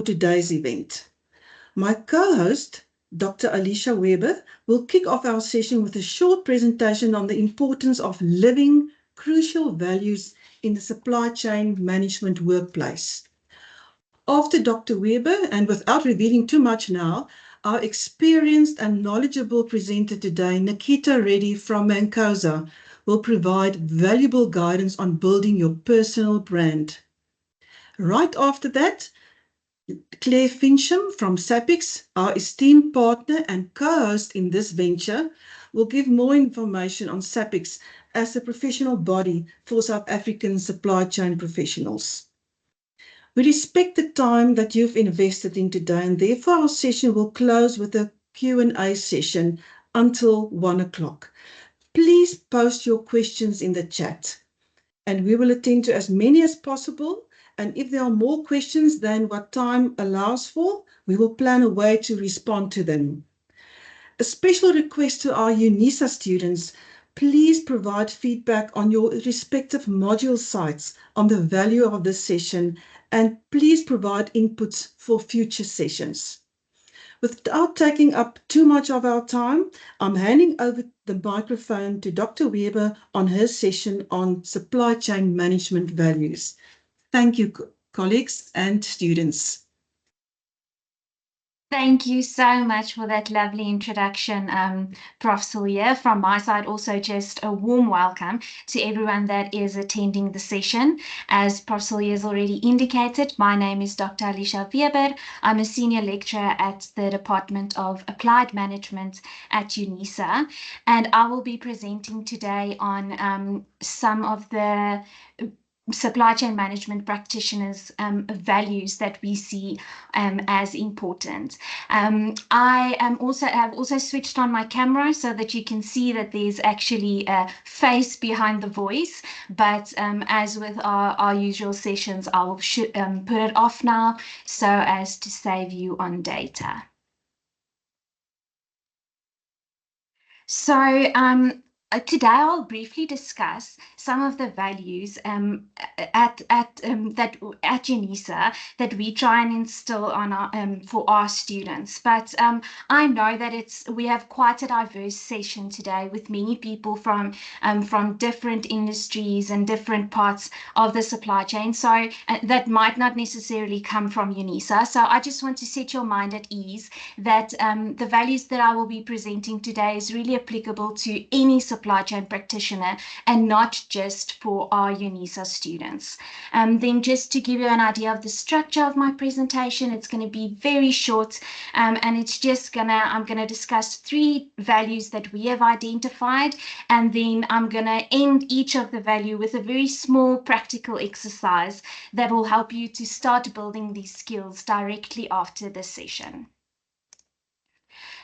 today's event. My co-host, Dr. Alicia Weber, will kick off our session with a short presentation on the importance of living crucial values in the supply chain management workplace. After Dr. Weber, and without revealing too much now, our experienced and knowledgeable presenter today, Nikita Reddy from Mancosa, will provide valuable guidance on building your personal brand. Right after that, Clare Fincham from SAPICS, our esteemed partner and co-host in this venture, will give more information on SAPICS as a professional body for South African supply chain professionals. We respect the time that you've invested in today, and therefore our session will close with a Q&A session until 1 o'clock. Please post your questions in the chat, and we will attend to as many as possible. And if there are more questions than what time allows for, we will plan a way to respond to them. A special request to our UNISA students, please provide feedback on your respective module sites on the value of this session, and please provide inputs for future sessions. Without taking up too much of our time, I'm handing over the microphone to Dr. Weber on her session on supply chain management values. Thank you, colleagues and students. Thank you so much for that lovely introduction, Prof. Cilliers. From my side, also just a warm welcome to everyone that is attending the session. As Prof. Cilliers already indicated, my name is Dr. Alicia Weber. I'm a senior lecturer at the Department of Applied Management at UNISA, and I will be presenting today on some of the supply chain management practitioners' values that we see as important. I have also switched on my camera so that you can see that there's actually a face behind the voice, but as with our usual sessions, I will put it off now so as to save you on data. So today I'll briefly discuss some of the values at UNISA that we try and instill on for our students. But I know that we have quite a diverse session today with many people from different industries and different parts of the supply chain. So that might not necessarily come from UNISA. So I just want to set your mind at ease that the values that I will be presenting today is really applicable to any supply chain practitioner and not just for our UNISA students. Then just to give you an idea of the structure of my presentation, it's going to be very short, and it's just I'm going to discuss 3 values that we have identified, and then I'm going to end each of the value with a very small practical exercise that will help you to start building these skills directly after this session.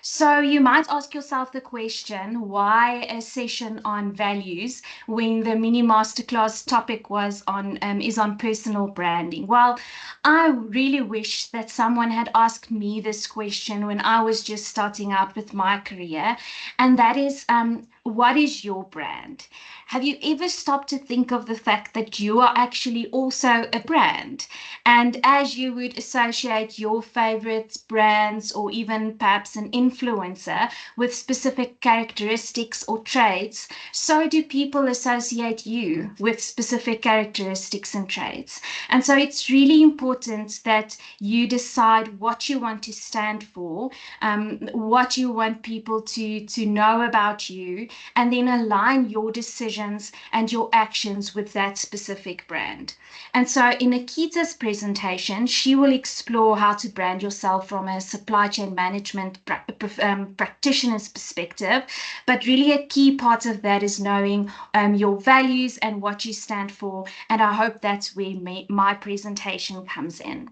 So you might ask yourself the question, why a session on values when the mini masterclass topic is on personal branding? Well, I really wish that someone had asked me this question when I was just starting out with my career, and that is, what is your brand? Have you ever stopped to think of the fact that you are actually also a brand? And as you would associate your favorite brands or even perhaps an influencer with specific characteristics or traits, so do people associate you with specific characteristics and traits. And so it's really important that you decide what you want to stand for, what you want people to know about you, and then align your decisions and your actions with that specific brand. And so in Nikita's presentation, she will explore how to brand yourself from a supply chain management practitioner's perspective, but really a key part of that is knowing your values and what you stand for, and I hope that's where my presentation comes in.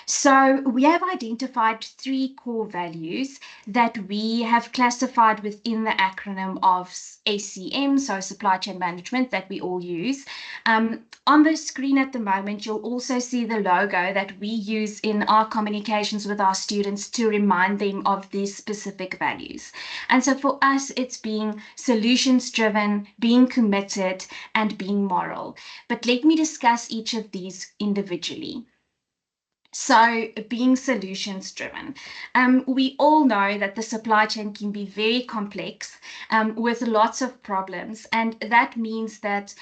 So we have identified 3 core values that we have classified within the acronym of SCM, so supply chain management, that we all use. On the screen at the moment, you'll also see the logo that we use in our communications with our students to remind them of these specific values. And so for us, it's being solutions driven, being committed, and being moral. But let me discuss each of these individually. So being solutions driven. We all know that the supply chain can be very complex with lots of problems. And that means that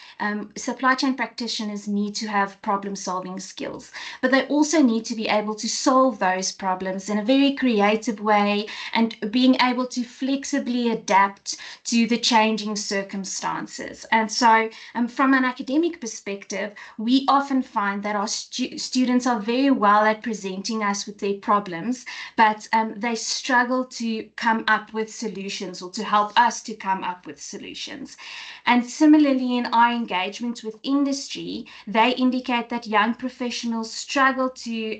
supply chain practitioners need to have problem solving skills, but they also need to be able to solve those problems in a very creative way and being able to flexibly adapt to the changing circumstances. And so from an academic perspective, we often find that our students are very well at presenting us with their problems, but they struggle to come up with solutions or to help us to come up with solutions. And similarly, in our engagement with industry, they indicate that young professionals struggle to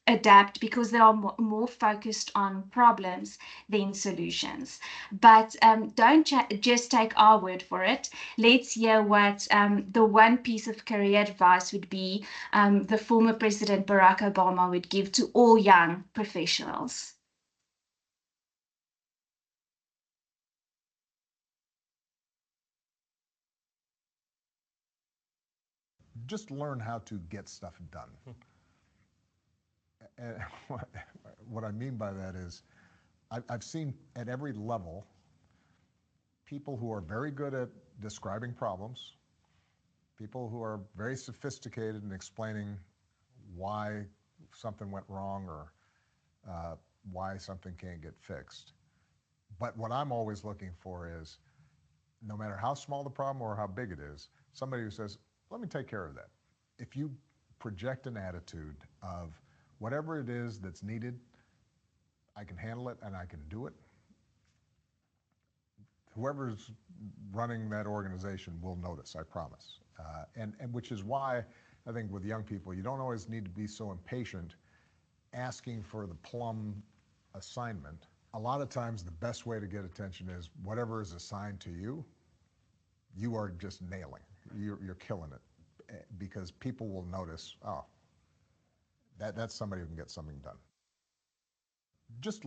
adapt because they are more focused on problems than solutions. But don't just take our word for it. Let's hear what the one piece of career advice would be the former President Barack Obama would give to all young professionals. Just learn how to get stuff done. And what I mean by that is I've seen at every level people who are very good at describing problems, people who are very sophisticated in explaining why something went wrong or why something can't get fixed. But what I'm always looking for is, no matter how small the problem or how big it is, somebody who says, let me take care of that. If you project an attitude of whatever it is that's needed, I can handle it and I can do it, whoever's running that organization will notice, I promise. And which is why I think with young people, you don't always need to be so impatient asking for the plum assignment. A lot of times the best way to get attention is whatever is assigned to you, you are just nailing. You're killing it, because people will notice, oh, that's somebody who can get something done. Just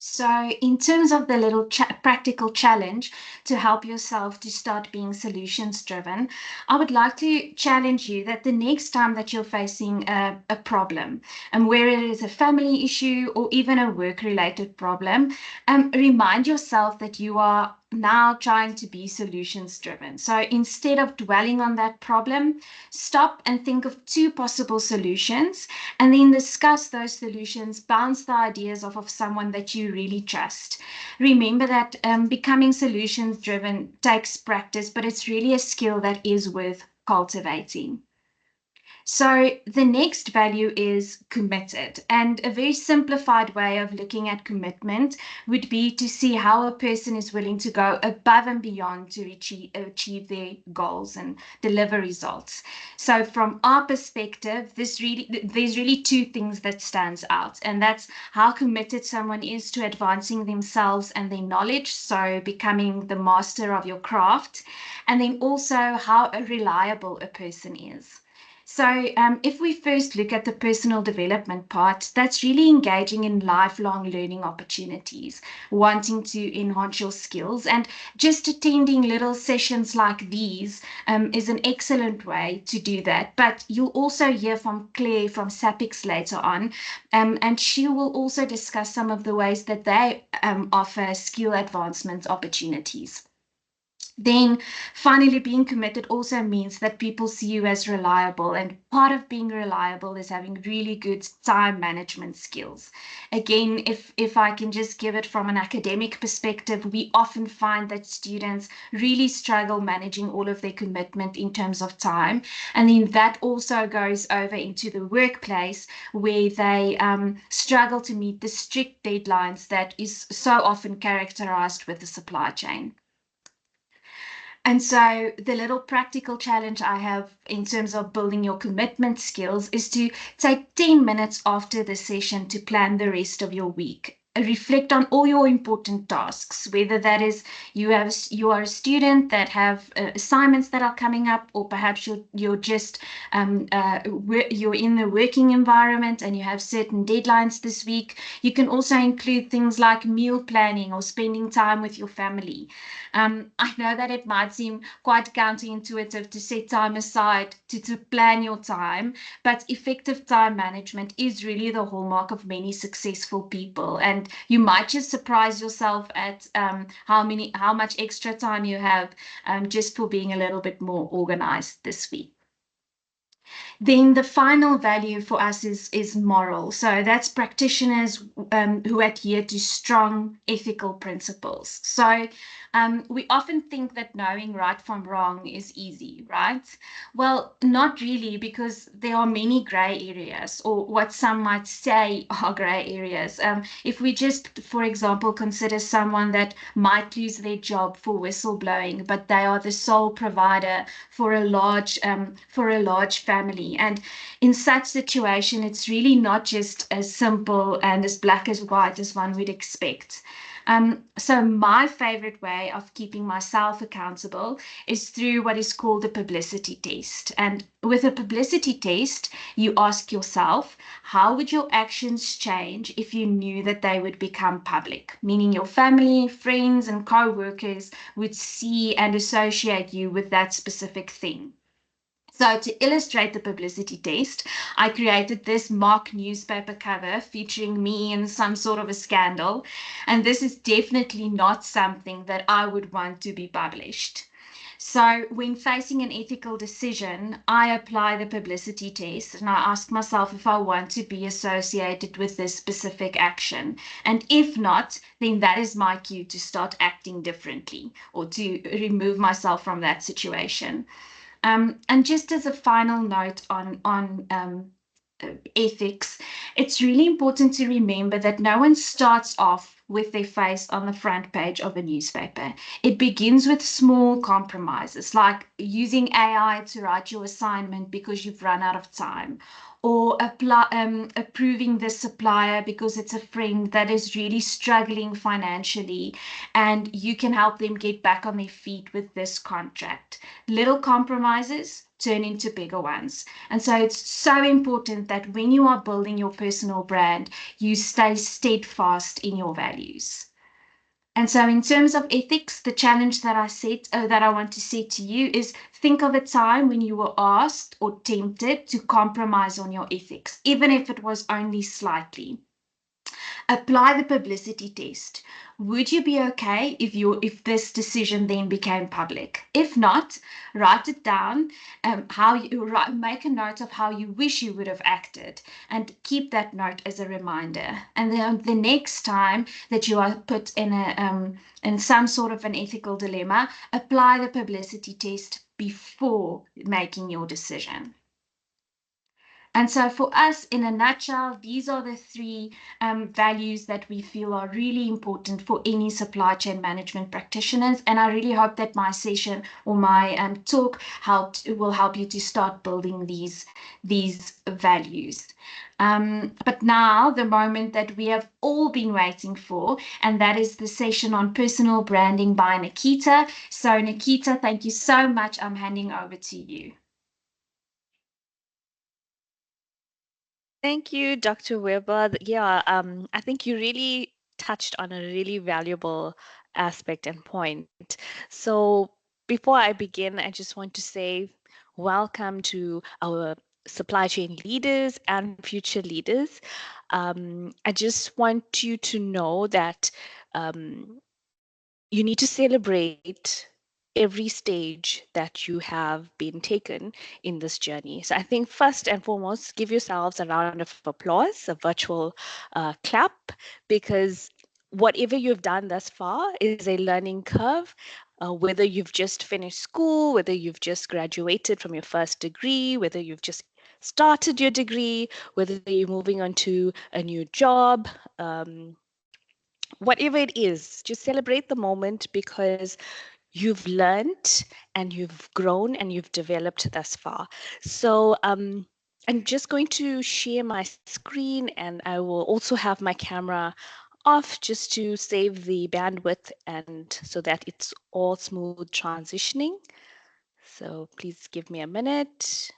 So, in terms of the little practical challenge to help yourself to start being solutions driven, I would like to challenge you that the next time that you're facing a problem, and where it is a family issue or even a work related problem, remind yourself that you are now trying to be solutions driven. So instead of dwelling on that problem, stop and think of two possible solutions and then discuss those solutions, bounce the ideas off of someone that you really trust. Remember that becoming solutions driven takes practice, but it's really a skill that is worth cultivating. So the next value is committed. And a very simplified way of looking at commitment would be to see how a person is willing to go above and beyond to achieve their goals and deliver results. So from our perspective, there's really two things that stands out, and that's how committed someone is to advancing themselves and their knowledge, so becoming the master of your craft, and then also how reliable a person is. So if we first look at the personal development part, that's really engaging in lifelong learning opportunities, wanting to enhance your skills, and just attending little sessions like these is an excellent way to do that. But you'll also hear from Clare from SAPICS later on, and she will also discuss some of the ways that they offer skill advancement opportunities. Then finally, being committed also means that people see you as reliable. And part of being reliable is having really good time management skills. Again, if I can just give it from an academic perspective, we often find that students really struggle managing all of their commitment in terms of time. And then that also goes over into the workplace where they struggle to meet the strict deadlines that is so often characterized with the supply chain. And so the little practical challenge I have in terms of building your commitment skills is to take 10 minutes after the session to plan the rest of your week. Reflect on all your important tasks, whether that is you are a student that have assignments that are coming up, or perhaps you're just you're in the working environment and you have certain deadlines this week. You can also include things like meal planning or spending time with your family. I know that it might seem quite counterintuitive to set time aside to plan your time, but effective time management is really the hallmark of many successful people. And you might just surprise yourself at how much extra time you have just for being a little bit more organized this week. Then the final value for us is moral. So that's practitioners who adhere to strong ethical principles. So we often think that knowing right from wrong is easy, right? Well, not really, because there are many gray areas, or what some might say are gray areas. If we just, for example, consider someone that might lose their job for whistleblowing, but they are the sole provider for a large family. And in such situation, it's really not just as simple and as black as white as one would expect. So my favorite way of keeping myself accountable is through what is called a publicity test. And with a publicity test, you ask yourself, how would your actions change if you knew that they would become public? Meaning your family, friends, and co-workers would see and associate you with that specific thing. So to illustrate the publicity test, I created this mock newspaper cover featuring me in some sort of a scandal. And this is definitely not something that I would want to be published. So when facing an ethical decision, I apply the publicity test and I ask myself if I want to be associated with this specific action. And if not, then that is my cue to start acting differently or to remove myself from that situation. And just as a final note on ethics, it's really important to remember that no one starts off with their face on the front page of a newspaper. It begins with small compromises, like using AI to write your assignment because you've run out of time, or approving the supplier because it's a friend that is really struggling financially, and you can help them get back on their feet with this contract. Little compromises turn into bigger ones. And so it's so important that when you are building your personal brand, you stay steadfast in your values. And so in terms of ethics, the challenge that I want to set to you is think of a time when you were asked or tempted to compromise on your ethics, even if it was only slightly. Apply the publicity test. Would you be okay if this decision then became public? If not, write it down. Make a note of how you wish you would have acted, and keep that note as a reminder. And then the next time that you are put in some sort of an ethical dilemma, apply the publicity test before making your decision. And so for us, in a nutshell, these are the three values that we feel are really important for any supply chain management practitioners. And I really hope that my session or my talk will help you to start building these values. But now the moment that we have all been waiting for, and that is the session on personal branding by Nikita. So Nikita, thank you so much. I'm handing over to you. Thank you, Dr. Weber. Yeah, I think you really touched on a really valuable aspect and point. So before I begin, I just want to say welcome to our supply chain leaders and future leaders. I just want you to know that you need to celebrate every stage that you have been taken in this journey. So I think first and foremost, give yourselves a round of applause, a virtual clap, because whatever you've done thus far is a learning curve. Whether you've just finished school, whether you've just graduated from your first degree, whether you've just started your degree, whether you're moving on to a new job, whatever it is, just celebrate the moment because you've learned and you've grown and you've developed thus far. So I'm just going to share my screen, and I will also have my camera off just to save the bandwidth and so that it's all smooth transitioning. So please give me a minute.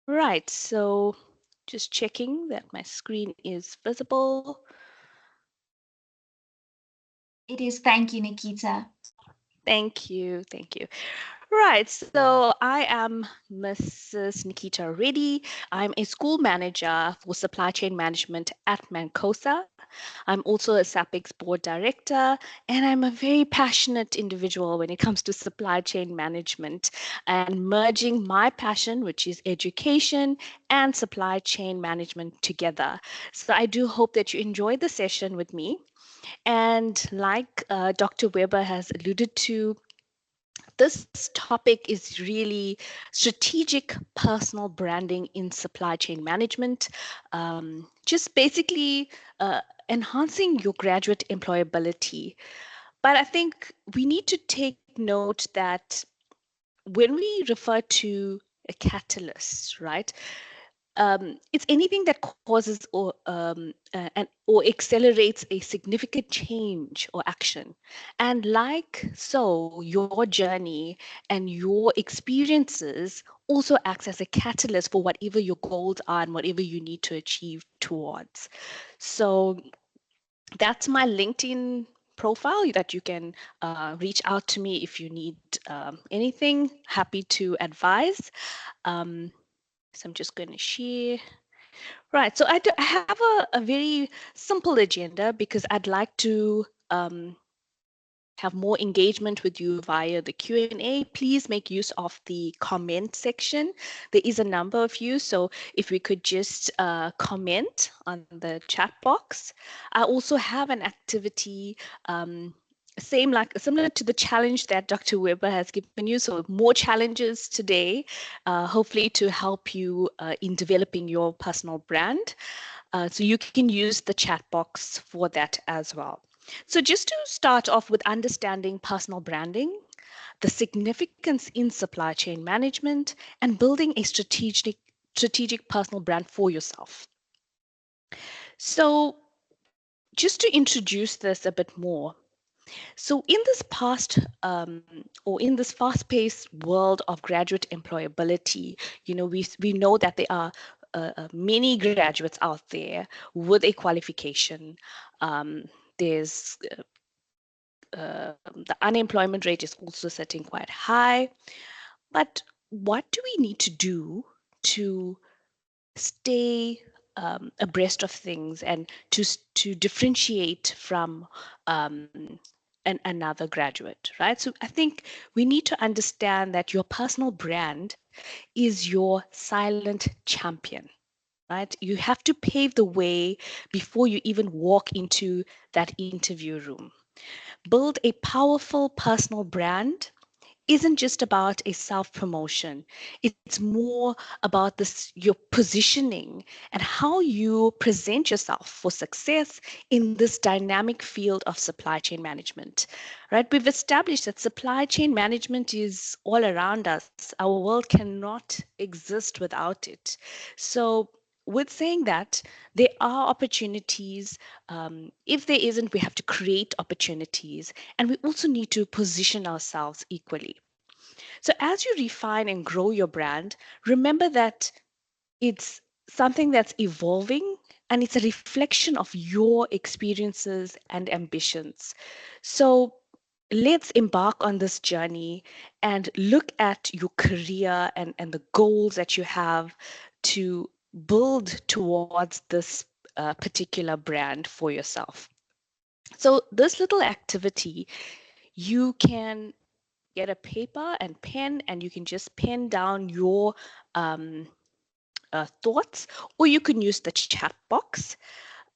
Right, so Just checking that my screen is visible. It is. Thank you, Nikita. Thank you. Thank you. Right, so I am Mrs. Nikita Reddy. I'm a school manager for supply chain management at Mancosa. I'm also a SAPICS board director, and I'm a very passionate individual when it comes to supply chain management and merging my passion, which is education, and supply chain management together. So I do hope that you enjoy the session with me. And like Dr. Weber has alluded to, this topic is really strategic personal branding in supply chain management. Just basically enhancing your graduate employability. But I think we need to take note that when we refer to a catalyst, right? It's anything that causes or accelerates a significant change or action. And like so, your journey and your experiences also acts as a catalyst for whatever your goals are and whatever you need to achieve towards. So that's my LinkedIn profile that you can reach out to me if you need anything. Happy to advise. So I'm just going to share. Right. So I have a very simple agenda because I'd like to have more engagement with you via the Q&A. Please make use of the comment section. There is a number of you, so if we could just comment on the chat box. I also have an activity similar to the challenge that Dr. Weber has given you. So more challenges today, hopefully to help you in developing your personal brand. So you can use the chat box for that as well. So just to start off with understanding personal branding, the significance in supply chain management, and building a strategic personal brand for yourself. So just to introduce this a bit more, so in this in this fast-paced world of graduate employability, we know that there are many graduates out there with a qualification. There's the unemployment rate is also sitting quite high. But what do we need to do to stay abreast of things and to differentiate from another graduate, right? So I think we need to understand that your personal brand is your silent champion, right? You have to pave the way before you even walk into that interview room. Build a powerful personal brand isn't just about a self-promotion. It's more about your positioning and how you present yourself for success in this dynamic field of supply chain management. Right? We've established that supply chain management is all around us. Our world cannot exist without it. So with saying that, there are opportunities. If there isn't, we have to create opportunities, and we also need to position ourselves equally. So as you refine and grow your brand, remember that it's something that's evolving and it's a reflection of your experiences and ambitions. So let's embark on this journey and look at your career and the goals that you have to build towards this particular brand for yourself. So this little activity, you can get a paper and pen and you can just pen down your thoughts, or you can use the chat box.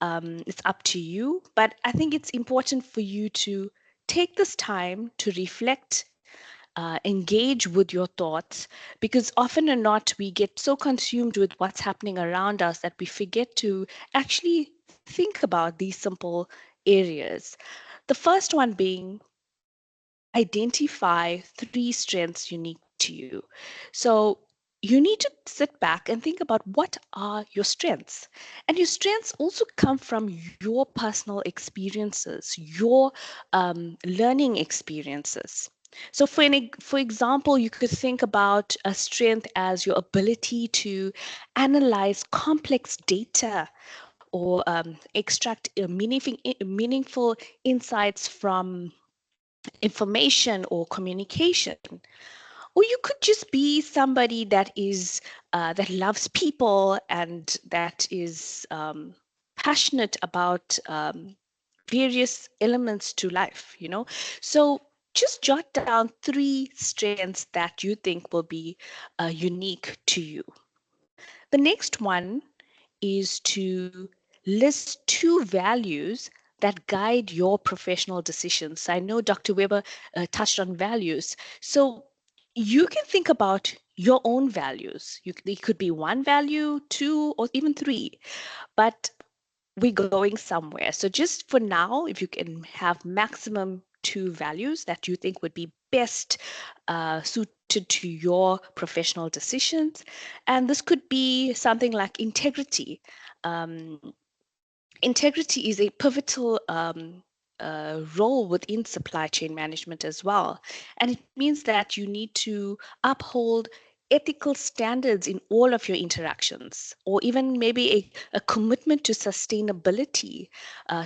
It's up to you, but I think it's important for you to take this time to reflect, engage with your thoughts, because often or not we get so consumed with what's happening around us that we forget to actually think about these simple areas. The first one being identify 3 strengths unique to you. So you need to sit back and think about what are your strengths. And your strengths also come from your personal experiences, your learning experiences. So for example, you could think about a strength as your ability to analyze complex data or extract meaningful insights from information or communication. Or you could just be somebody that is that loves people and that is passionate about various elements to life, you know. So just jot down 3 strengths that you think will be unique to you. The next one is to list 2 values that guide your professional decisions. I know Dr. Weber touched on values. So you can think about your own values. It could be 1 value, 2, or even 3, but we're going somewhere. So just for now, if you can have maximum 2 values that you think would be best suited to your professional decisions. And this could be something like integrity. Um, Integrity is a pivotal role within supply chain management as well. And it means that you need to uphold ethical standards in all of your interactions, or even maybe a commitment to sustainability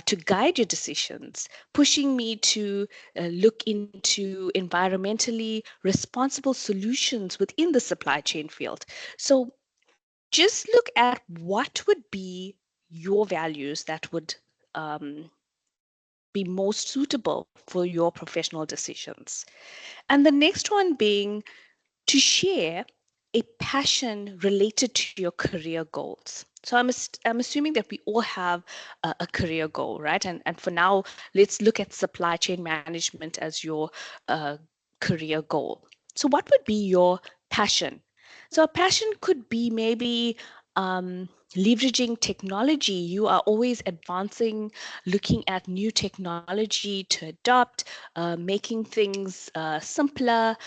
to guide your decisions, pushing me to look into environmentally responsible solutions within the supply chain field. So just look at what would be your values that would um, be most suitable for your professional decisions. And the next one being to share a passion related to your career goals. So I'm assuming that we all have a career goal, right? And for now, let's look at supply chain management as your uh, career goal. So what would be your passion? So a passion could be maybe leveraging technology. You are always advancing, looking at new technology to adopt, making things simpler,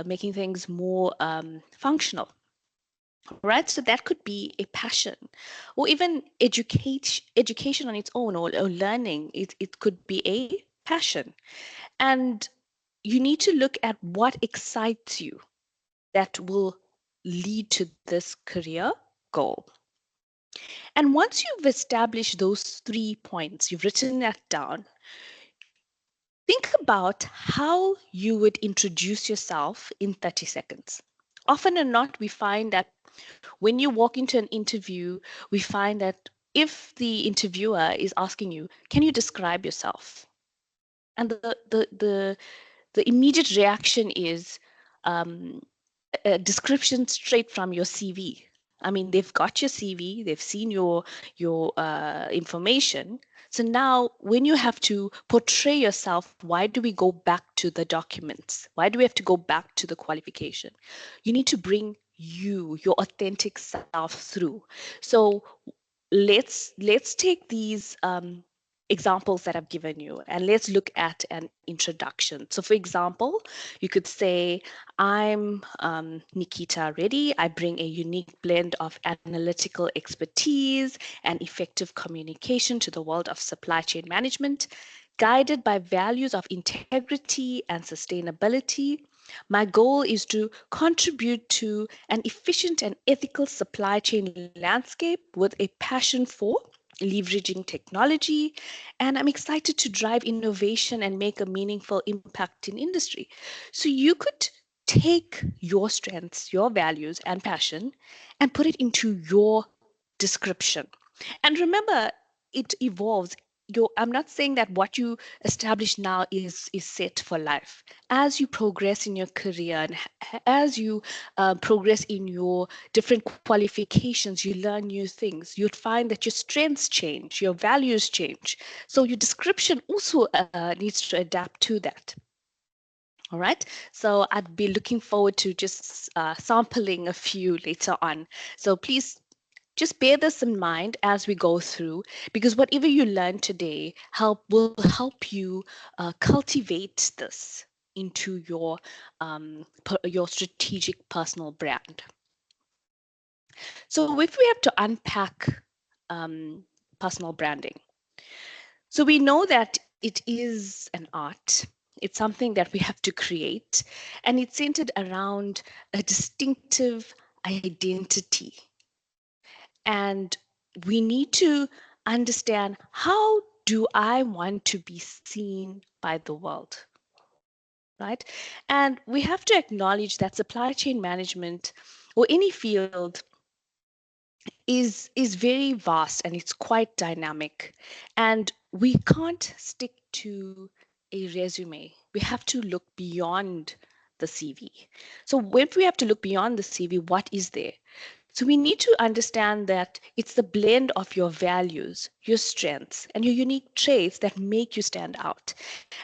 making things more functional, right? So that could be a passion, or even education on its own, or learning. It could be a passion, and you need to look at what excites you that will lead to this career goal. And once you've established those 3 points, you've written that down, think about how you would introduce yourself in 30 seconds. Often or not, we find that when you walk into an interview, we find that if the interviewer is asking you, can you describe yourself? And the immediate reaction is a description straight from your CV. I mean, they've got your CV, they've seen your information. So now, when you have to portray yourself, why do we go back to the documents? Why do we have to go back to the qualification? You need to bring your authentic self through. So let's take these examples that I've given you, and let's look at an introduction. So for example, you could say, I'm Nikita Reddy. I bring a unique blend of analytical expertise and effective communication to the world of supply chain management, guided by values of integrity and sustainability. My goal is to contribute to an efficient and ethical supply chain landscape with a passion for leveraging technology, and I'm excited to drive innovation and make a meaningful impact in industry. So you could take your strengths, your values, and passion and put it into your description. And remember, it evolves. I'm not saying that what you establish now is set for life. As you progress in your career and as you progress in your different qualifications, you learn new things. You'd find that your strengths change, your values change. So your description also needs to adapt to that. All right, so I'd be looking forward to just sampling a few later on. So please just bear this in mind as we go through, because whatever you learn today will help you cultivate this into your strategic personal brand. So if we have to unpack personal branding, so we know that it is an art. It's something that we have to create, and it's centered around a distinctive identity. And we need to understand, how do I want to be seen by the world? Right? And we have to acknowledge that supply chain management, or any field, is very vast and it's quite dynamic. And we can't stick to a resume. We have to look beyond the CV. So when we have to look beyond the CV, what is there? So we need to understand that it's the blend of your values, your strengths, and your unique traits that make you stand out.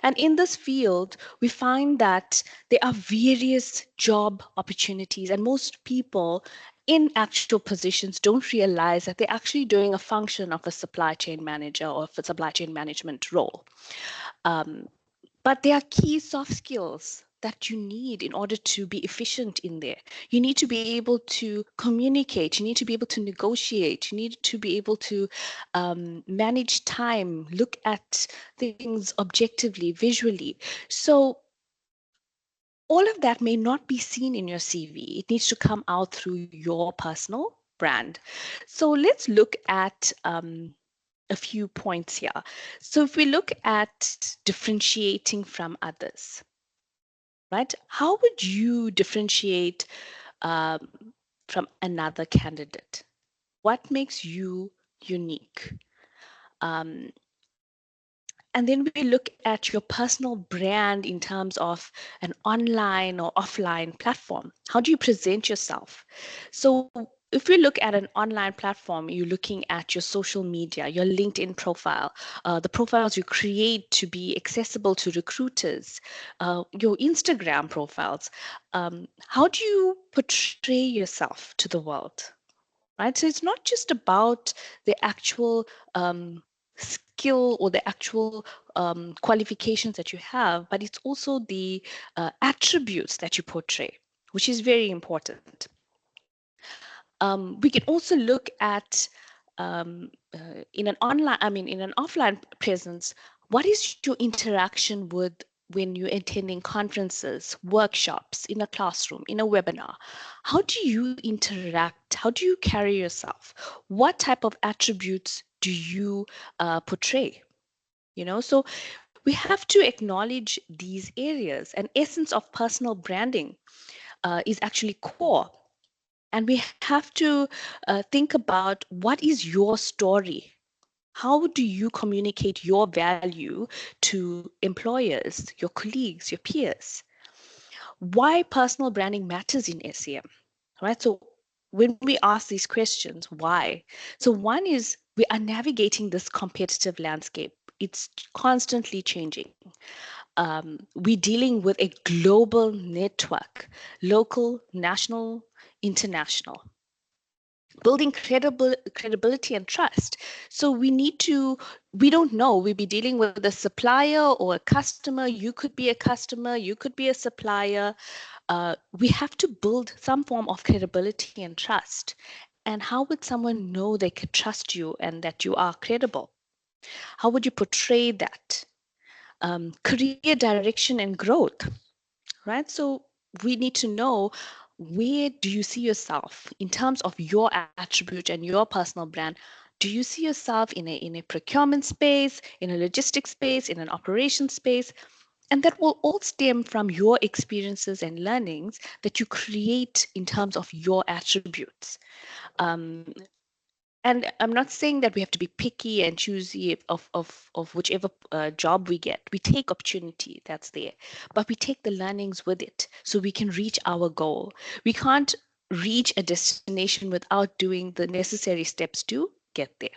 And in this field, we find that there are various job opportunities, and most people in actual positions don't realize that they're actually doing a function of a supply chain manager or a supply chain management role. But there are key soft skills that you need in order to be efficient in there. You need to be able to communicate. You need to be able to negotiate. You need to be able to manage time, look at things objectively, visually. So all of that may not be seen in your CV. It needs to come out through your personal brand. So let's look at a few points here. So if we look at differentiating from others, right? How would you differentiate from another candidate? What makes you unique? And then we look at your personal brand in terms of an online or offline platform. How do you present yourself? So if we look at an online platform, you're looking at your social media, your LinkedIn profile, the profiles you create to be accessible to recruiters, your Instagram profiles. How do you portray yourself to the world? Right? So it's not just about the actual skill or the actual qualifications that you have, but it's also the attributes that you portray, which is very important. We can also look at in an offline presence, what is your interaction with when you're attending conferences, workshops, in a classroom, in a webinar? How do you interact? How do you carry yourself? What type of attributes do you portray? So we have to acknowledge these areas. An essence of personal branding is actually core. And we have to think about, what is your story? How do you communicate your value to employers, your colleagues, your peers? Why personal branding matters in SEM, right? So when we ask these questions, why? So one is, we are navigating this competitive landscape. It's constantly changing. We're dealing with a global network, local, national, international, building credibility and trust. So we don't know, we'll be dealing with a supplier or a customer. You could be a customer, you could be a supplier. We have to build some form of credibility and trust. And how would someone know they could trust you and that you are credible? How would you portray that? Career direction and growth, right? So we need to know, where do you see yourself in terms of your attribute and your personal brand? Do you see yourself in a procurement space, in a logistics space, in an operations space? And that will all stem from your experiences and learnings that you create in terms of your attributes. And I'm not saying that we have to be picky and choosy of whichever job we get. We take opportunity that's there, but we take the learnings with it so we can reach our goal. We can't reach a destination without doing the necessary steps to get there.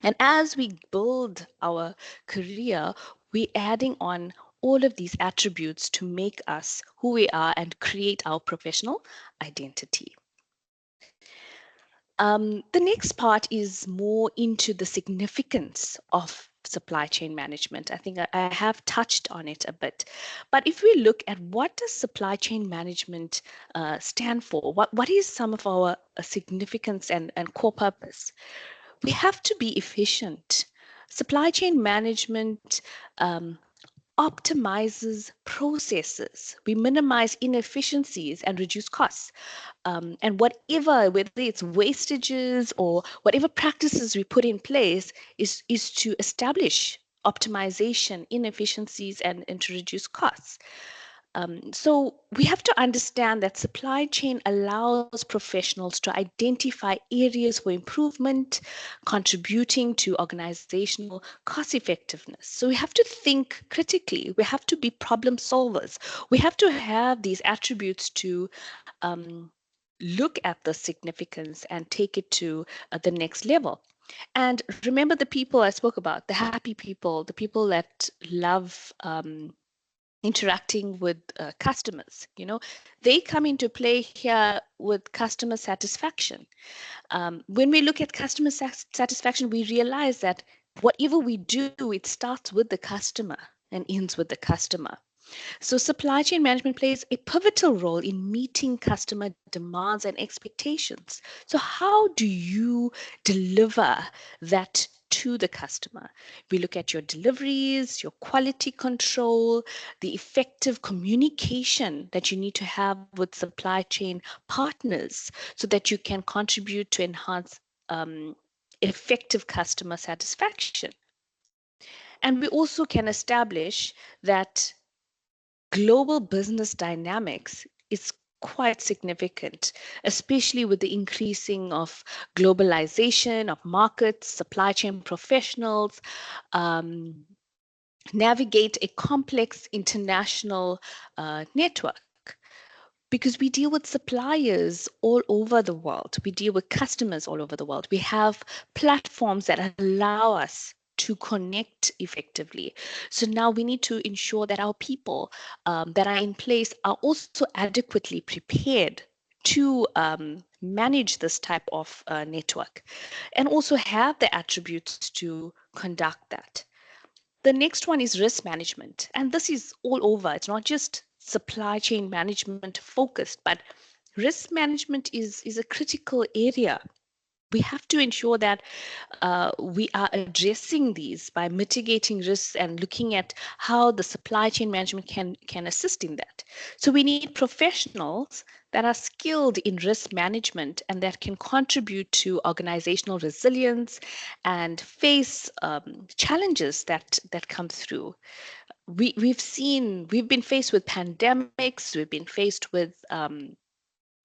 And as we build our career, we're adding on all of these attributes to make us who we are and create our professional identity. The next part is more into the significance of supply chain management. I think I have touched on it a bit. But if we look at, what does supply chain management stand for? What is some of our significance and core purpose? We have to be efficient. Supply chain management optimizes processes. We minimize inefficiencies and reduce costs. And whether it's wastages or whatever practices we put in place is to establish optimization, inefficiencies, and to reduce costs. So we have to understand that supply chain allows professionals to identify areas for improvement, contributing to organizational cost effectiveness. So we have to think critically. We have to be problem solvers. We have to have these attributes to look at the significance and take it to the next level. And remember the people I spoke about, the happy people, the people that love interacting with customers. They come into play here with customer satisfaction. When we look at customer satisfaction, we realize that whatever we do, it starts with the customer and ends with the customer. So supply chain management plays a pivotal role in meeting customer demands and expectations. So how do you deliver that to the customer? We look at your deliveries, your quality control, the effective communication that you need to have with supply chain partners so that you can contribute to enhance effective customer satisfaction. And we also can establish that global business dynamics is quite significant, especially with the increasing of globalization of markets, supply chain professionals, navigate a complex international network. Because we deal with suppliers all over the world, we deal with customers all over the world. We have platforms that allow us to connect effectively. So now we need to ensure that our people that are in place are also adequately prepared to manage this type of network and also have the attributes to conduct that. The next one is risk management. And this is all over. It's not just supply chain management focused, but risk management is a critical area. We have to ensure that we are addressing these by mitigating risks and looking at how the supply chain management can assist in that. So we need professionals that are skilled in risk management and that can contribute to organizational resilience and face challenges that come through. We've been faced with pandemics, we've been faced with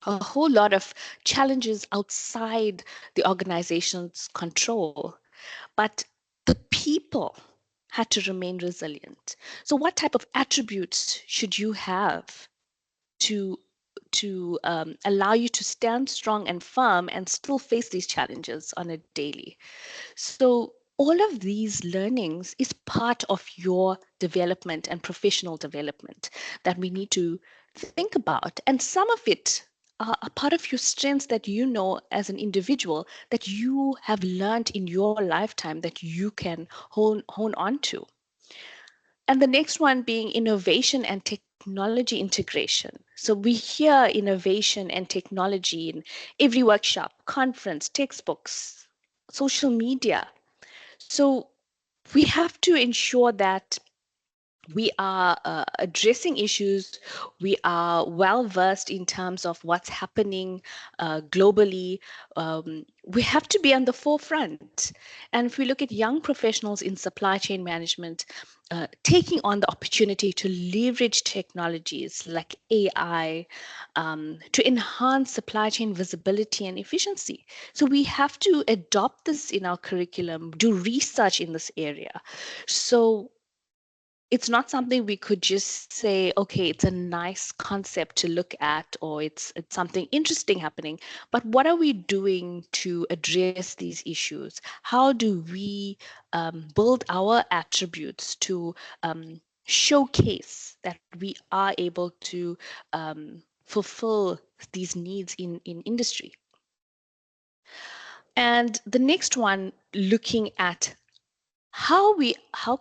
a whole lot of challenges outside the organization's control, but the people had to remain resilient. So what type of attributes should you have to allow you to stand strong and firm and still face these challenges on a daily? So all of these learnings is part of your development and professional development that we need to think about. And some of it are a part of your strengths that you know as an individual that you have learned in your lifetime that you can hone on to. And the next one being innovation and technology integration. So we hear innovation and technology in every workshop, conference, textbooks, social media. So we have to ensure that we are addressing issues. We are well versed in terms of what's happening globally. We have to be on the forefront. And if we look at young professionals in supply chain management, taking on the opportunity to leverage technologies like AI to enhance supply chain visibility and efficiency. So we have to adopt this in our curriculum, do research in this area. So it's not something we could just say, okay, it's a nice concept to look at, or it's something interesting happening. But what are we doing to address these issues? How do we build our attributes to showcase that we are able to fulfill these needs in industry? And the next one, looking at how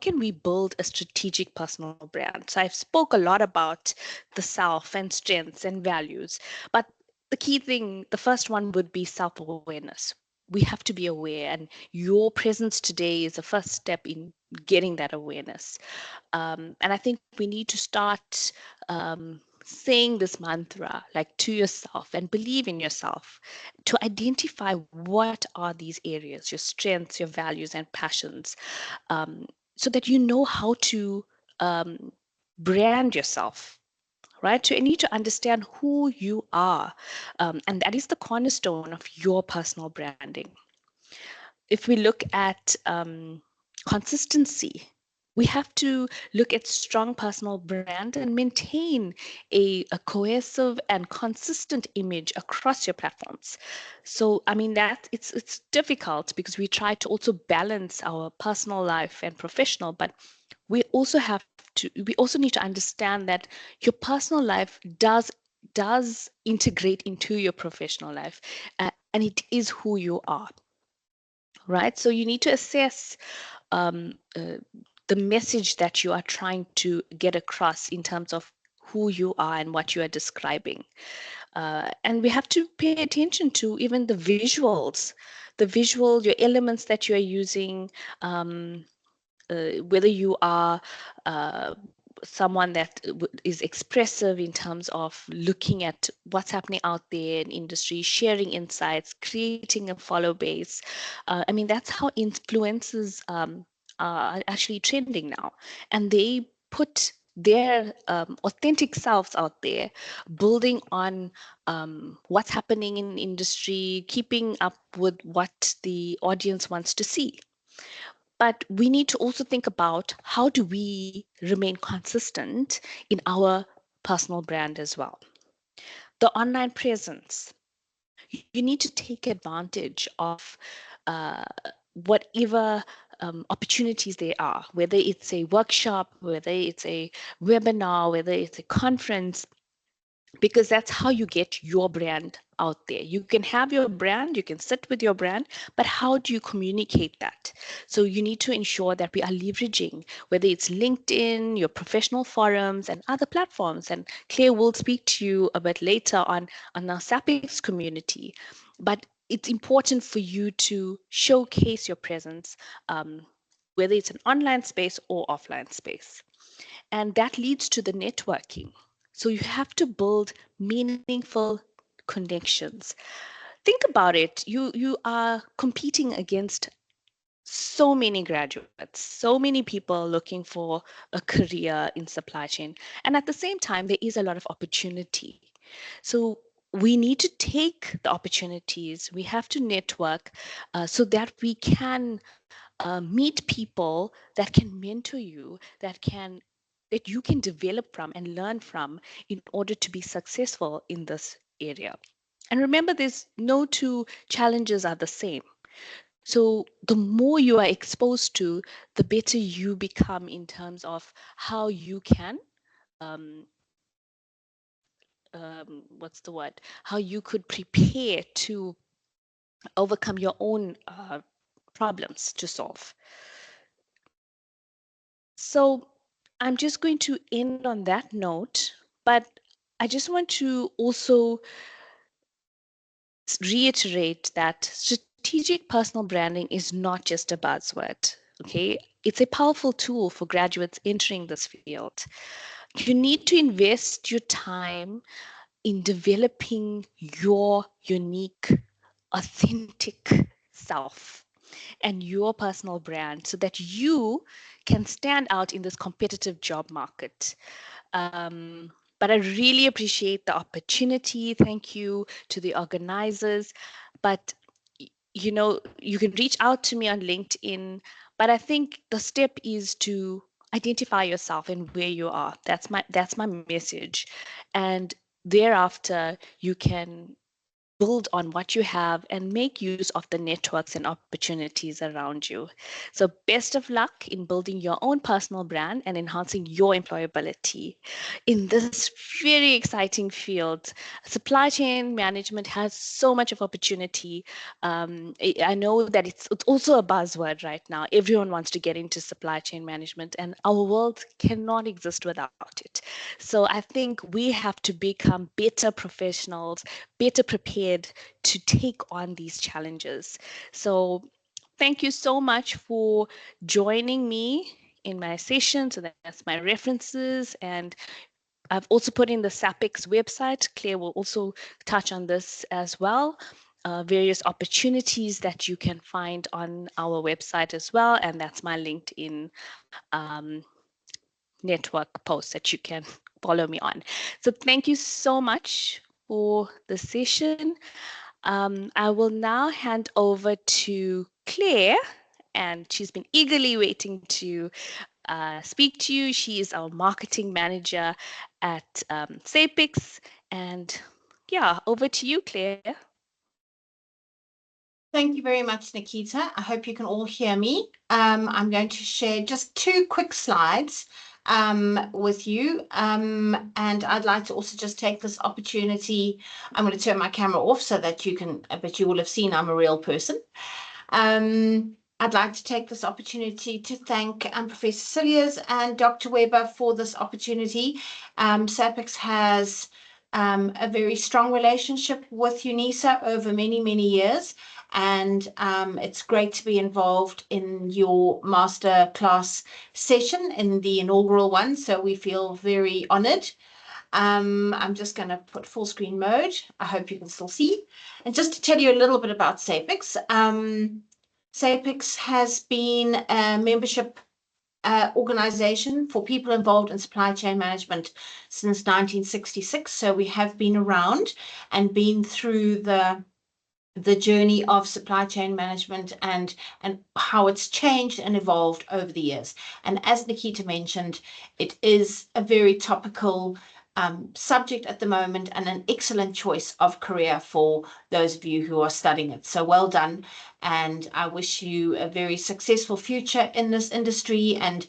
can we build a strategic personal brand? So I've spoke a lot about the self and strengths and values, but the key thing, the first one would be self-awareness. we have to be aware, and your presence today is the first step in getting that awareness. And I think we need to start saying this mantra like to yourself and believe in yourself to identify what are these areas, your strengths, your values and passions, so that you know how to brand yourself, right? So you need to understand who you are, and that is the cornerstone of your personal branding. If we look at consistency, we have to look at strong personal brand and maintain a cohesive and consistent image across your platforms. So I mean that it's difficult because we try to also balance our personal life and professional, but we also need to understand that your personal life does integrate into your professional life, and it is who you are, right? So you need to assess um, uh, the message that you are trying to get across in terms of who you are and what you are describing. And we have to pay attention to even the visuals, your elements that you are using, whether you are someone that is expressive in terms of looking at what's happening out there in industry, sharing insights, creating a follow base. I mean, that's how influencers are actually trending now. And they put their authentic selves out there, building on what's happening in industry, keeping up with what the audience wants to see. But we need to also think about how do we remain consistent in our personal brand as well. The online presence, you need to take advantage of uh, whatever opportunities there are, whether it's a workshop, whether it's a webinar, whether it's a conference, because that's how you get your brand out there. You can have your brand, you can sit with your brand, but how do you communicate that? So you need to ensure that we are leveraging, whether it's LinkedIn, your professional forums and other platforms. And Claire will speak to you a bit later on our SAPICS community. But it's important for you to showcase your presence, whether it's an online space or offline space. And that leads to the networking. So you have to build meaningful connections. Think about it. You are competing against so many graduates, so many people looking for a career in supply chain. And at the same time, there is a lot of opportunity. So we need to take the opportunities. We have to network so that we can meet people that can mentor you, that you can develop from and learn from in order to be successful in this area. And remember, there's no two challenges are the same. So the more you are exposed to, the better you become in terms of how you can, um, what's the word? How you could prepare to overcome your own problems to solve. So I'm just going to end on that note, but I just want to also reiterate that strategic personal branding is not just a buzzword, okay? It's a powerful tool for graduates entering this field. You need to invest your time in developing your unique, authentic self and your personal brand so that you can stand out in this competitive job market. But I really appreciate the opportunity. Thank you to the organizers. But you know, you can reach out to me on LinkedIn. But I think the step is to identify yourself and where you are. That's my message. And thereafter, you can build on what you have and make use of the networks and opportunities around you. So best of luck in building your own personal brand and enhancing your employability in this very exciting field. Supply chain management has so much of opportunity. I know that it's also a buzzword right now. Everyone wants to get into supply chain management, and our world cannot exist without it. So I think we have to become better professionals, better prepared prepared to take on these challenges. So thank you so much for joining me in my session. So that's my references, and I've also put in the SAPICS website. Claire will also touch on this as well. Various opportunities that you can find on our website as well, and that's my LinkedIn network post that you can follow me on. So thank you so much for the session. I will now hand over to Claire, and she's been eagerly waiting to speak to you. She is our marketing manager at SAPICS. And yeah, over to you, Claire. Thank you very much, Nikita. I hope you can all hear me. I'm going to share just 2 quick slides with you. And I'd like to also just take this opportunity. I'm going to turn my camera off so that you can, but you will have seen I'm a real person. I'd like to take this opportunity to thank Professor Cilliers and Dr. Weber for this opportunity. SAPICS has a very strong relationship with UNISA over many, many years. And it's great to be involved in your master class session, in the inaugural one. So we feel very honored. I'm just going to put full screen mode. I hope you can still see. And just to tell you a little bit about SAPICS, SAPICS has been a membership organization for people involved in supply chain management since 1966. So we have been around and been through the journey of supply chain management and how it's changed and evolved over the years. And as Nikita mentioned, it is a very topical subject at the moment and an excellent choice of career for those of you who are studying it. So well done. And I wish you a very successful future in this industry and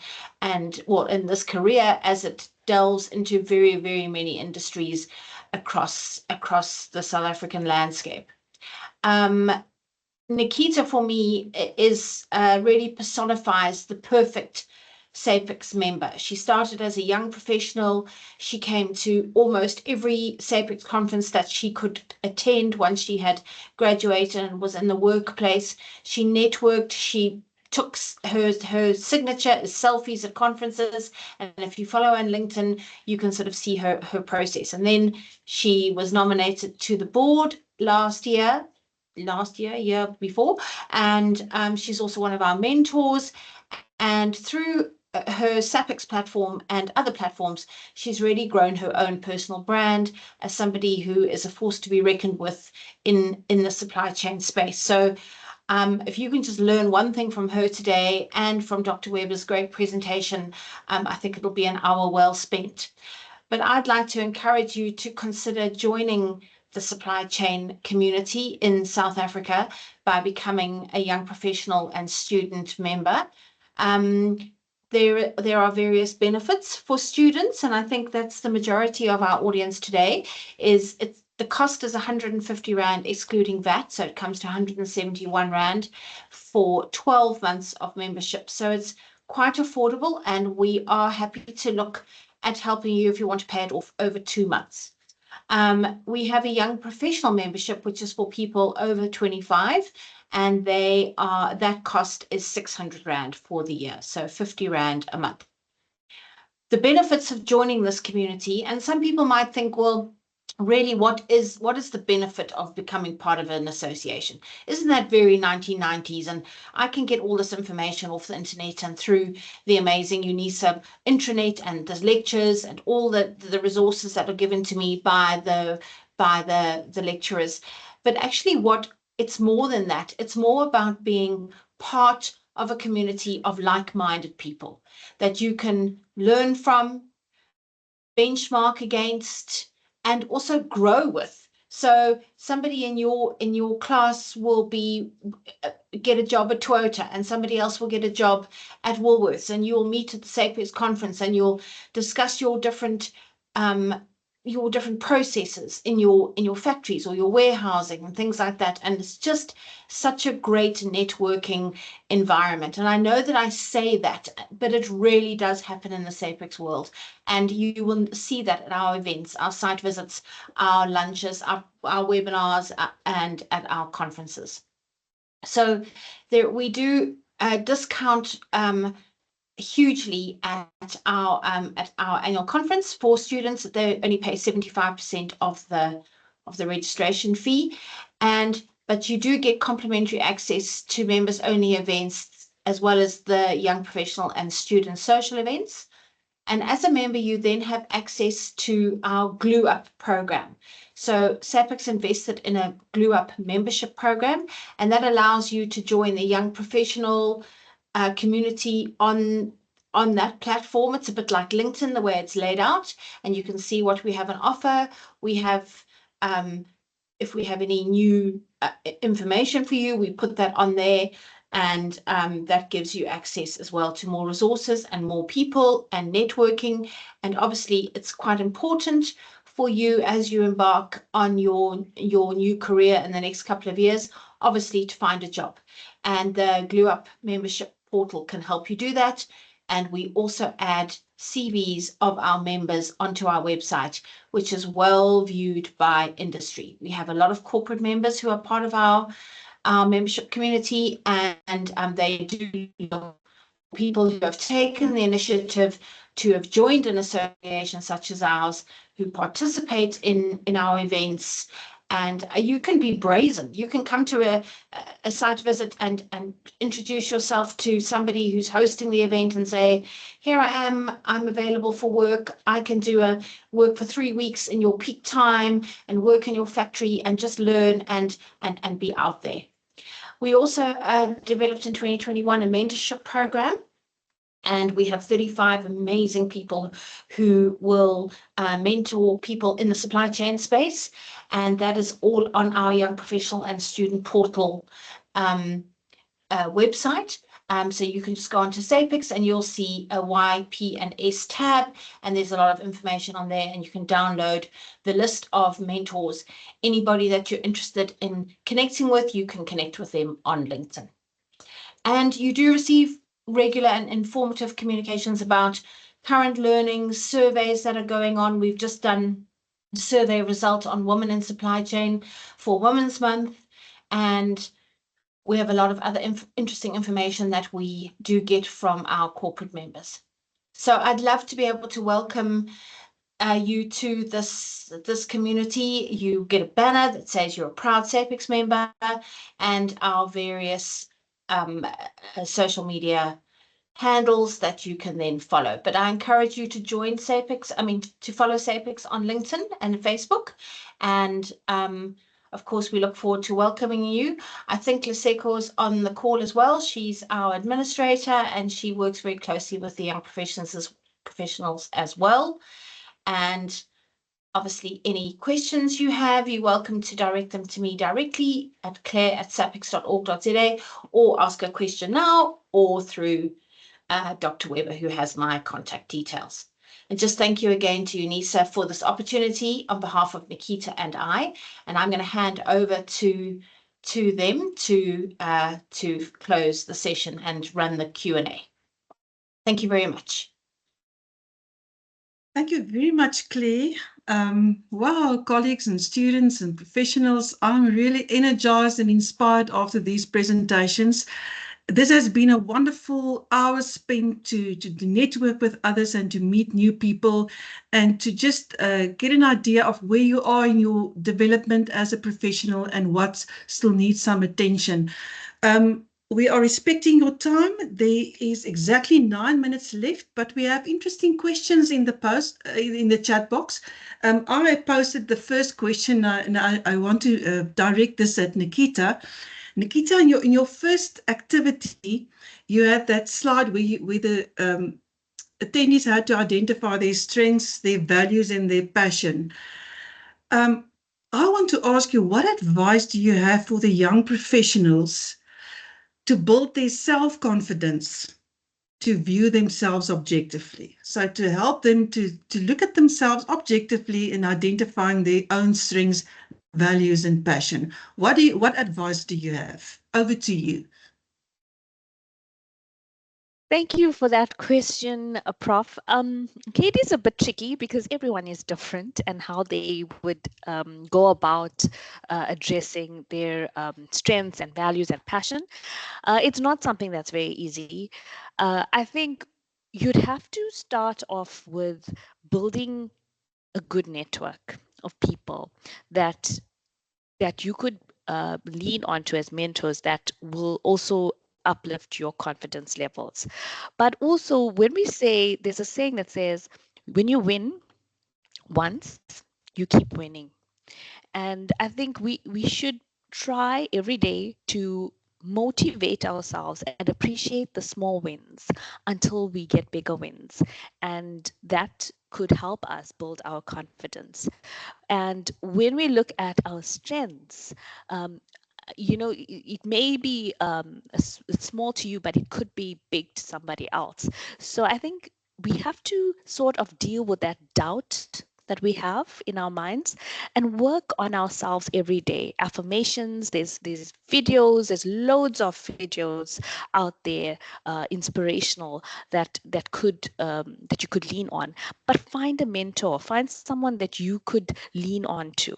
well, in this career, as it delves into very, very many industries across the South African landscape. Nikita, for me, is really personifies the perfect SAPICS member. She started as a young professional. She came to almost every SAPICS conference that she could attend once she had graduated and was in the workplace. She networked. She took her signature as selfies at conferences, and if you follow her on LinkedIn, you can sort of see her process. And then she was nominated to the board year before, and she's also one of our mentors. And through her SAPICS platform and other platforms, she's really grown her own personal brand as somebody who is a force to be reckoned with in the supply chain space. So if you can just learn one thing from her today and from Dr. Weber's great presentation, I think it'll be an hour well spent. But I'd like to encourage you to consider joining the supply chain community in South Africa by becoming a young professional and student member. There are various benefits for students, and I think that's the majority of our audience today. The cost is 150 Rand excluding VAT, so it comes to 171 Rand for 12 months of membership. So it's quite affordable, and we are happy to look at helping you if you want to pay it off over 2 months. We have a young professional membership, which is for people over 25, and that cost is 600 Rand for the year, so 50 Rand a month. The benefits of joining this community, and some people might think, well, really, what is the benefit of becoming part of an association? Isn't that very 1990s? And I can get all this information off the internet and through the amazing UNISA intranet and the lectures and all the resources that are given to me by the lecturers. But actually, it's more than that. It's more about being part of a community of like-minded people that you can learn from, benchmark against, and also grow with. So somebody in your class will get a job at Toyota, and somebody else will get a job at Woolworths, and you'll meet at the SAPICS conference, and you'll discuss your different your different processes in your factories or your warehousing and things like that. And it's just such a great networking environment. And I know that I say that, but it really does happen in the SAPICS world. And you will see that at our events, our site visits, our lunches, our webinars, and at our conferences. So there we do discount hugely at our annual conference for students. They only pay 75% of the registration fee, but you do get complimentary access to members only events, as well as the young professional and student social events. And as a member, you then have access to our Glue Up program. So SAPICS invested in a Glue Up membership program, and that allows you to join the young professional community on that platform. It's a bit like LinkedIn, the way it's laid out, and you can see what we have on offer. We have, if we have any new information for you, we put that on there, and that gives you access as well to more resources and more people and networking. And obviously, it's quite important for you as you embark on your new career in the next couple of years, obviously, to find a job. And the Glue Up membership portal can help you do that. And we also add CVs of our members onto our website, which is well viewed by industry. We have a lot of corporate members who are part of our membership community, and they do look for people who have taken the initiative to have joined an association such as ours, who participate in our events. And you can be brazen. You can come to a site visit and introduce yourself to somebody who's hosting the event and say, here I am, I'm available for work. I can do a work for 3 weeks in your peak time and work in your factory and just learn and be out there. We also developed in 2021 a mentorship program. And we have 35 amazing people who will mentor people in the supply chain space. And that is all on our young professional and student portal website. So you can just go onto SAPICS and you'll see a Y, P, and S tab. And there's a lot of information on there. And you can download the list of mentors. Anybody that you're interested in connecting with, you can connect with them on LinkedIn. And you do receive regular and informative communications about current learnings, surveys that are going on. We've just done a survey result on women in supply chain for Women's Month, and we have a lot of other interesting information that we do get from our corporate members. So I'd love to be able to welcome you to this community. You get a banner that says you're a proud SAPICS member, and our various social media handles that you can then follow. But I encourage you to join SAPICS, to follow SAPICS on LinkedIn and Facebook. And of course, we look forward to welcoming you. I think Liseko's on the call as well. She's our administrator and she works very closely with the young professionals as well. And obviously, any questions you have, you're welcome to direct them to me directly at clare@sapics.org.za, or ask a question now, or through Dr. Weber, who has my contact details. And just thank you again to UNISA for this opportunity on behalf of Nikita and I. And I'm going to hand over to them to close the session and run the Q&A. Thank you very much. Thank you very much, Clare. Wow, colleagues and students and professionals, I'm really energized and inspired after these presentations. This has been a wonderful hour spent to network with others and to meet new people and to just get an idea of where you are in your development as a professional and what still needs some attention. We are respecting your time. There is exactly 9 minutes left, but we have interesting questions in the post, in the chat box. I posted the first question, and I want to direct this at Nikita. Nikita, in your first activity, you had that slide where the attendees had to identify their strengths, their values, and their passion. I want to ask you, what advice do you have for the young professionals to build their self-confidence to view themselves objectively. So to help them to look at themselves objectively in identifying their own strengths, values, and passion. What advice do you have? Over to you. Thank you for that question, Prof. It is a bit tricky because everyone is different and how they would go about addressing their strengths and values and passion. It's not something that's very easy. I think you'd have to start off with building a good network of people that you could lean onto as mentors that will also uplift your confidence levels. But also, when we say, there's a saying that says, when you win once, you keep winning. And I think we should try every day to motivate ourselves and appreciate the small wins until we get bigger wins. And that could help us build our confidence. And when we look at our strengths, it may be small to you, but it could be big to somebody else. So I think we have to sort of deal with that doubt that we have in our minds and work on ourselves every day. Affirmations, there's videos, there's loads of videos out there, inspirational, that you could lean on. But find a mentor, find someone that you could lean on to,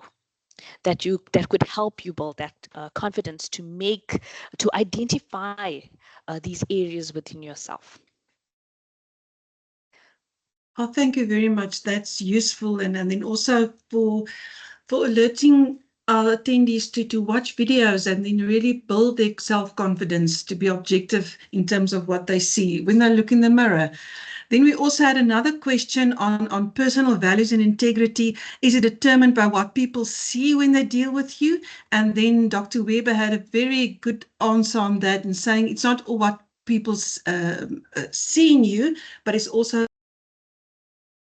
that could help you build that confidence to identify these areas within yourself. Oh, thank you very much. That's useful, and then also for alerting our attendees to watch videos and then really build their self-confidence, to be objective in terms of what they see when they look in the mirror. Then we also had another question on personal values and integrity. Is it determined by what people see when they deal with you? And then Dr. Weber had a very good answer on that and saying it's not all what people see in you, but it's also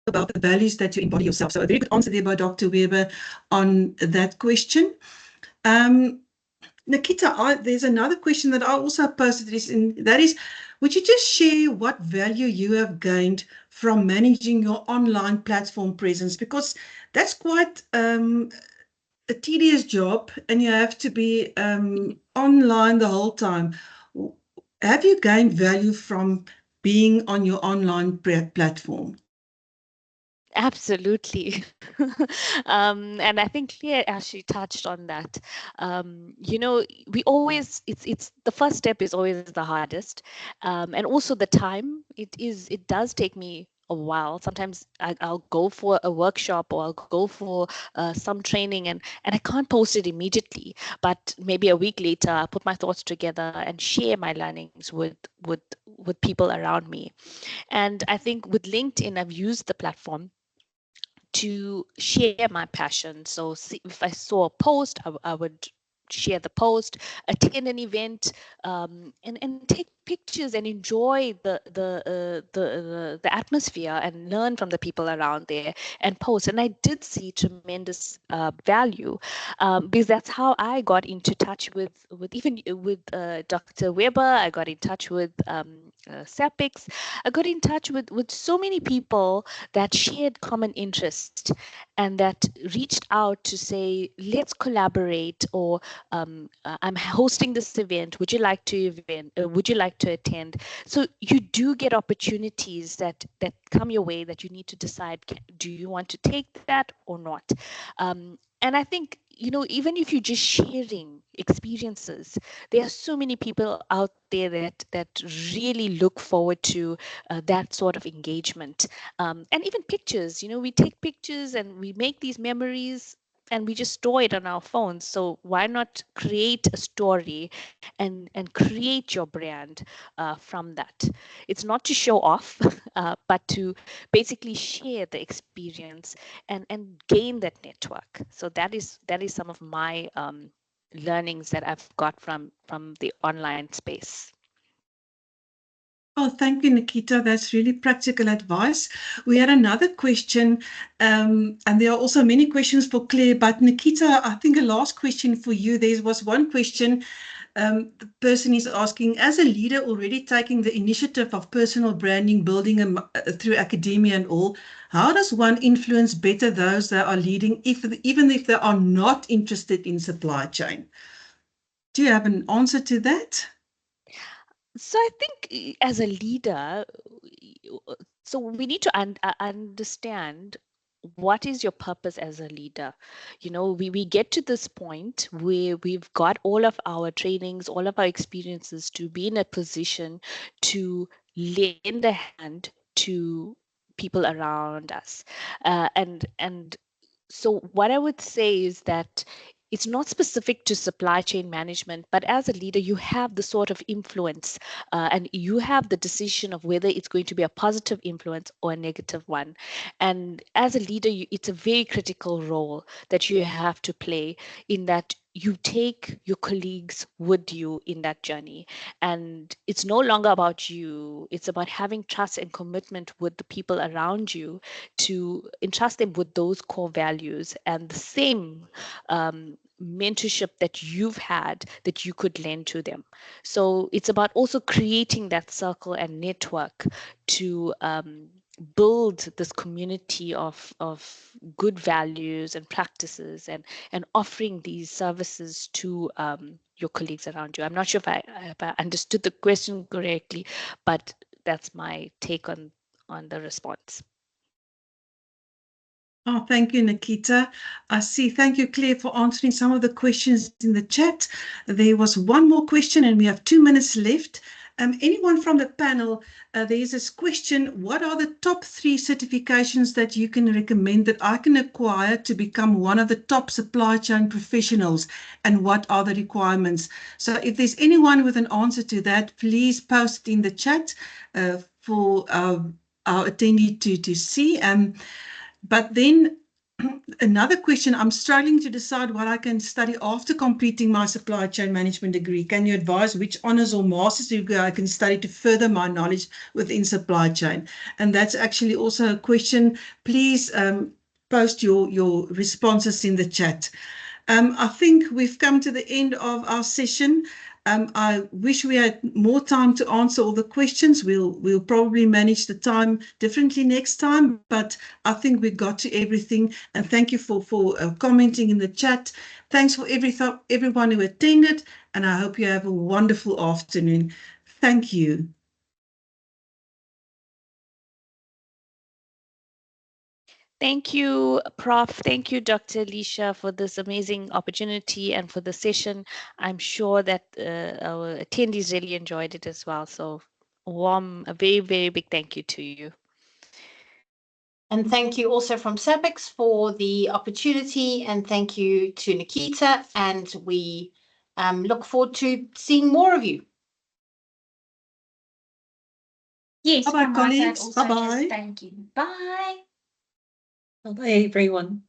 about the values that you embody yourself. So a very good answer there by Dr. Weber on that question. Nikita, there's another question that I also posted, that is, would you just share what value you have gained from managing your online platform presence? Because that's quite a tedious job and you have to be online the whole time. Have you gained value from being on your online platform? Absolutely. And I think Claire actually touched on that. We always, it's the first step is always the hardest. And also the time, it does take me a while. Sometimes I'll go for a workshop or I'll go for some training and I can't post it immediately, but maybe a week later I'll put my thoughts together and share my learnings with people around me. And I think with LinkedIn, I've used the platform to share my passion. So if I saw a post, I would share the post, attend an event, and take pictures and enjoy the atmosphere and learn from the people around there and post. And I did see tremendous value because that's how I got into touch with Dr. Weber. I got in touch with SAPICS. I got in touch with so many people that shared common interest and that reached out to say, let's collaborate, or I'm hosting this event. Would you like to attend? So you do get opportunities that come your way that you need to decide, do you want to take that or not? And I think, even if you're just sharing experiences, there are so many people out there that really look forward to that sort of engagement. And even pictures, we take pictures and we make these memories and we just store it on our phones. So why not create a story and create your brand from that? It's not to show off, but to basically share the experience and gain that network. So that is some of my learnings that I've got from the online space. Oh, thank you, Nikita. That's really practical advice. We had another question, and there are also many questions for Claire, but Nikita, I think a last question for you. There was one question The person is asking, as a leader already taking the initiative of personal branding, building through academia and all, how does one influence better those that are leading, even if they are not interested in supply chain? Do you have an answer to that? So I think as a leader, so we need to understand what is your purpose as a leader. You know, we get to this point where we've got all of our trainings, all of our experiences to be in a position to lend a hand to people around us. And so what I would say is that it's not specific to supply chain management, but as a leader, you have the sort of influence and you have the decision of whether it's going to be a positive influence or a negative one. And as a leader, it's a very critical role that you have to play in that you take your colleagues with you in that journey. And it's no longer about you, it's about having trust and commitment with the people around you to entrust them with those core values and the same mentorship that you've had that you could lend to them. So it's about also creating that circle and network to build this community of good values and practices and offering these services to your colleagues around you. I'm not sure if I understood the question correctly, but that's my take on the response. Oh, thank you, Nikita. I see. Thank you, Claire, for answering some of the questions in the chat. There was one more question and we have 2 minutes left. Anyone from the panel, there is this question, what are the top 3 certifications that you can recommend that I can acquire to become one of the top supply chain professionals, and what are the requirements? So if there's anyone with an answer to that, please post it in the chat for our attendee to see. But then another question, I'm struggling to decide what I can study after completing my supply chain management degree. Can you advise which honors or master's degree I can study to further my knowledge within supply chain? And that's actually also a question. Please post your responses in the chat. I think we've come to the end of our session. I wish we had more time to answer all the questions. We'll probably manage the time differently next time, but I think we got to everything. And thank you for commenting in the chat. Thanks for everyone who attended, and I hope you have a wonderful afternoon. Thank you. Thank you, Prof. Thank you, Dr. Alicia, for this amazing opportunity and for the session. I'm sure that our attendees really enjoyed it as well. So a very, very big thank you to you. And thank you also from SAPICS for the opportunity, and thank you to Nikita, and we look forward to seeing more of you. Yes, Bye-bye, from my side colleagues. also, Bye-bye. just thank you. Bye. Bye, everyone.